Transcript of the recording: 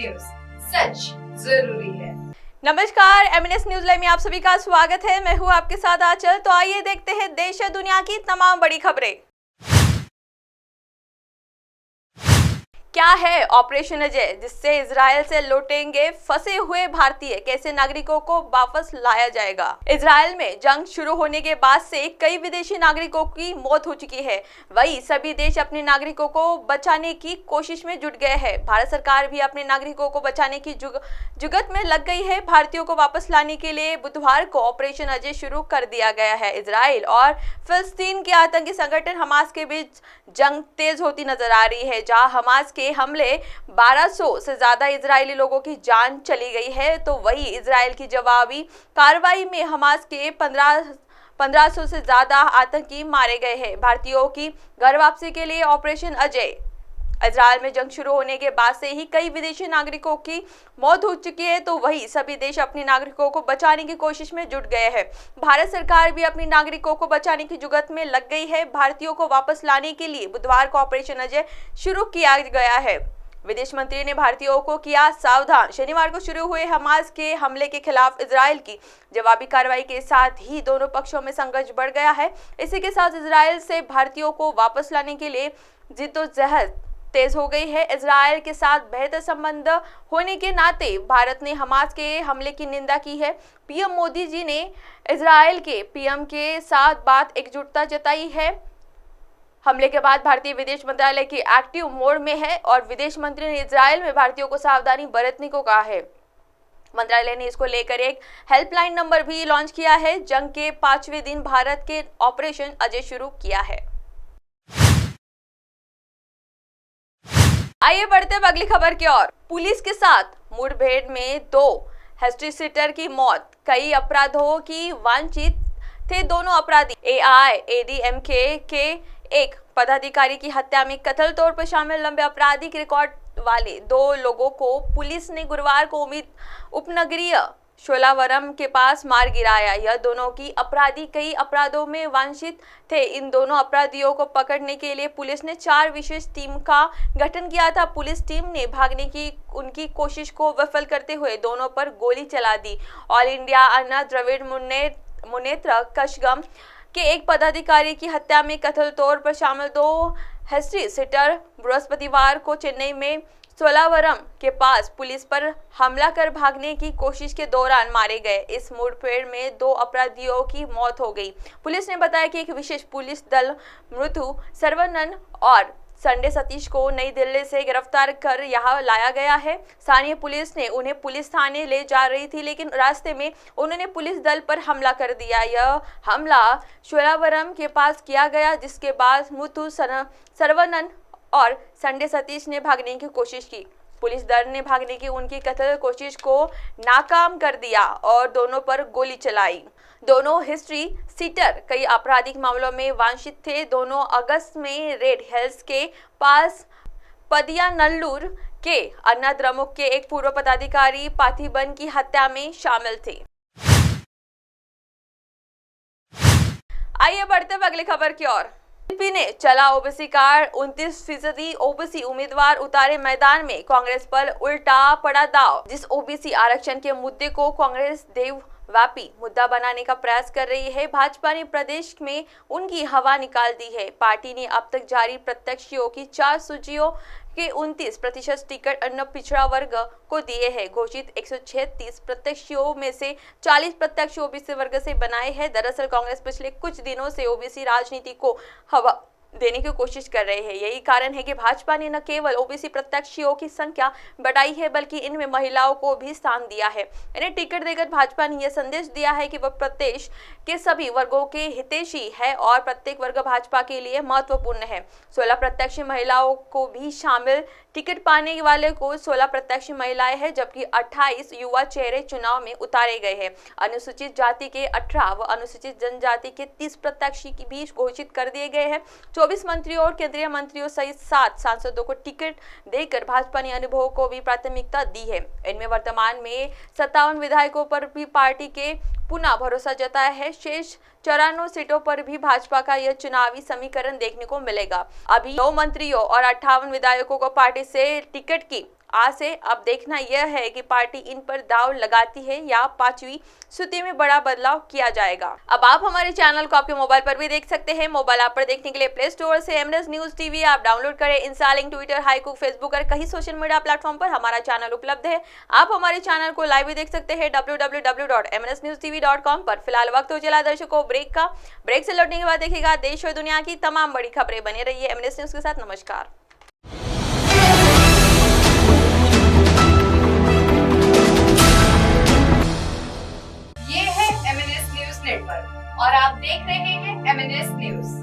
News, सच जरूरी है। नमस्कार, एमएनएस न्यूज लाइव में आप सभी का स्वागत है। मैं हूं आपके साथ आंचल। तो आइए देखते हैं देश और दुनिया की तमाम बड़ी खबरें। क्या है ऑपरेशन अजय, जिससे इजरायल से लौटेंगे फंसे हुए भारतीय? कैसे नागरिकों को वापस लाया जाएगा? इजरायल में जंग शुरू होने के बाद से कई विदेशी नागरिकों की मौत हो चुकी है। वही सभी देश अपने नागरिकों को बचाने की कोशिश में जुट गए हैं। भारत सरकार भी अपने नागरिकों को बचाने की जुगत में लग गई है। भारतीयों को वापस लाने के लिए बुधवार को ऑपरेशन अजय शुरू कर दिया गया है। इजरायल और फिलिस्तीन के आतंकी संगठन हमास के बीच जंग तेज होती नजर आ रही है, जहां हमास के हमले 1200 से ज्यादा इजरायली लोगों की जान चली गई है। तो वही इजरायल की जवाबी कार्रवाई में हमास के 1500 से ज्यादा आतंकी मारे गए हैं। भारतीयों की घर वापसी के लिए ऑपरेशन अजय। इजरायल में जंग शुरू होने के बाद से ही कई विदेशी नागरिकों की मौत हो चुकी है। तो वही सभी देश अपने नागरिकों को बचाने की कोशिश में जुट गए हैं। भारत सरकार भी अपने नागरिकों को बचाने की जुगत में लग गई है। भारतीयों को वापस लाने के लिए बुधवार को ऑपरेशन अजय शुरू किया गया है। विदेश मंत्री ने भारतीयों को किया सावधान। शनिवार को शुरू हुए हमास के हमले के खिलाफ इजरायल की जवाबी कार्रवाई के साथ ही दोनों पक्षों में संघर्ष बढ़ गया है। इसी के साथ इजरायल से भारतीयों को वापस लाने के लिए जिद्दोजहद तेज हो गई है। इजरायल के साथ बेहतर संबंध होने के नाते भारत ने हमास के हमले की निंदा की है। पीएम मोदी जी ने इजरायल के पीएम के साथ बात एकजुटता जताई है। हमले के बाद भारतीय विदेश मंत्रालय की एक्टिव मोड में है और विदेश मंत्री ने इजरायल में भारतीयों को सावधानी बरतने को कहा है। मंत्रालय ने इसको लेकर एक हेल्पलाइन नंबर भी लॉन्च किया है। जंग के 5वें दिन भारत के ऑपरेशन अजय शुरू किया है। आइए बढ़ते हैं अगली खबर की ओर। पुलिस के साथ मुठभेड़ में 2 हिस्ट्री सीटर की मौत। कई अपराधों की वांछित थे दोनों अपराधी। एआईएडीएमके के एक पदाधिकारी की हत्या में कत्ल तौर पर शामिल लंबे आपराधिक रिकॉर्ड वाले 2 लोगों को पुलिस ने गुरुवार को उपनगरीय शोलावरम के पास मार गिराया। यह दोनों की अपराधी कई अपराधों में वांछित थे। इन दोनों अपराधियों को पकड़ने के लिए पुलिस ने 4 विशेष टीम का गठन किया था। पुलिस टीम ने भागने की उनकी कोशिश को विफल करते हुए दोनों पर गोली चला दी। ऑल इंडिया अन्ना द्रविड़ मुनेत्र कशगम के एक पदाधिकारी की हत्या में कत्ल तौर पर शामिल 2 हिस्ट्री सीटर बृहस्पतिवार को चेन्नई में सोलावरम के पास पुलिस पर हमला कर भागने की कोशिश के दौरान मारे गए। इस मुठभेड़ में 2 अपराधियों की मौत हो गई। पुलिस ने बताया कि एक विशेष पुलिस दल मृत्यु सर्वनन और संडे सतीश को नई दिल्ली से गिरफ्तार कर यहां लाया गया है। स्थानीय पुलिस ने उन्हें पुलिस थाने ले जा रही थी, लेकिन रास्ते में उन्होंने पुलिस दल पर हमला कर दिया। यह हमला शोलावरम के पास किया गया, जिसके बाद मृत्यु सर्वनन और संडे सतीश ने भागने की कोशिश की। पुलिस दल ने भागने की उनकी कत्ल कोशिश को नाकाम कर दिया और दोनों पर गोली चलाई। दोनों हिस्ट्री सीटर कई आपराधिक मामलों में वांछित थे। दोनों अगस्त में रेड हिल्स के पास पदियानल्लूर के अन्नाद्रमुक के एक पूर्व पदाधिकारी पार्थिबन की हत्या में शामिल थे। आइए बढ़ते हैं अगली खबर की ओर। बीजेपी ने चला ओबीसी कार्ड, 29% ओबीसी उम्मीदवार उतारे मैदान में। कांग्रेस पर उल्टा पड़ा दाव। जिस ओबीसी आरक्षण के मुद्दे को कांग्रेस देशव्यापी मुद्दा बनाने का प्रयास कर रही है, भाजपा ने प्रदेश में उनकी हवा निकाल दी है। पार्टी ने अब तक जारी प्रत्याशियों की 4 सूचियों के 29% टिकट अन्य पिछड़ा वर्ग को दिए हैं। घोषित 136 प्रत्याशियों में से 40 प्रत्याशी ओबीसी वर्ग से बनाए हैं। दरअसल कांग्रेस पिछले कुछ दिनों से ओबीसी राजनीति को हवा देने की कोशिश कर रहे हैं। यही कारण है कि भाजपा ने न केवल ओबीसी प्रत्याशियों की संख्या बढ़ाई है, बल्कि इनमें महिलाओं को भी स्थान दिया है। इन्हें टिकट देकर भाजपा ने यह संदेश दिया है कि वह प्रदेश के सभी वर्गों के हितैषी है और प्रत्येक वर्ग भाजपा के लिए महत्वपूर्ण है। 16 प्रत्याशी महिलाओं को भी शामिल। टिकट पाने वाले को 16 प्रत्याशी महिलाएं हैं, जबकि 28 युवा चेहरे चुनाव में उतारे गए हैं। अनुसूचित जाति के 18 व अनुसूचित जनजाति के 30 प्रत्याशी भी घोषित कर दिए गए हैं। 24 मंत्रियों और केंद्रीय मंत्रियों सहित 7 सांसदों को टिकट देकर भाजपा ने अनुभव को भी प्राथमिकता दी है। इनमें वर्तमान में 57 विधायकों पर भी पार्टी के पुनः भरोसा जताया है। शेष 94 सीटों पर भी भाजपा का यह चुनावी समीकरण देखने को मिलेगा। अभी 9 मंत्रियों और 58 विधायकों को पार्टी से टिकट की आज से अब देखना यह है कि पार्टी इन पर दाव लगाती है या पांचवी सूची में बड़ा बदलाव किया जाएगा। अब आप हमारे चैनल को आपके मोबाइल पर भी देख सकते हैं। मोबाइल ऐप पर देखने के लिए प्ले स्टोर से एमएनएस न्यूज टीवी आप डाउनलोड करें। इंस्टॉलिंग ट्विटर, हाइकू, फेसबुक और कई सोशल मीडिया प्लेटफॉर्म पर हमारा चैनल उपलब्ध है। आप हमारे चैनल को लाइव भी देख सकते हैं www.mnsnewstv.com पर। फिलहाल वक्त हो चला दर्शकों ब्रेक का। ब्रेक से लौटने के बाद देखिएगा देश और दुनिया की तमाम बड़ी खबरें। बने रहिए एमएनएस न्यूज के साथ। नमस्कार। ये है एमएनएस न्यूज नेटवर्क और आप देख रहे हैं एमएनएस न्यूज।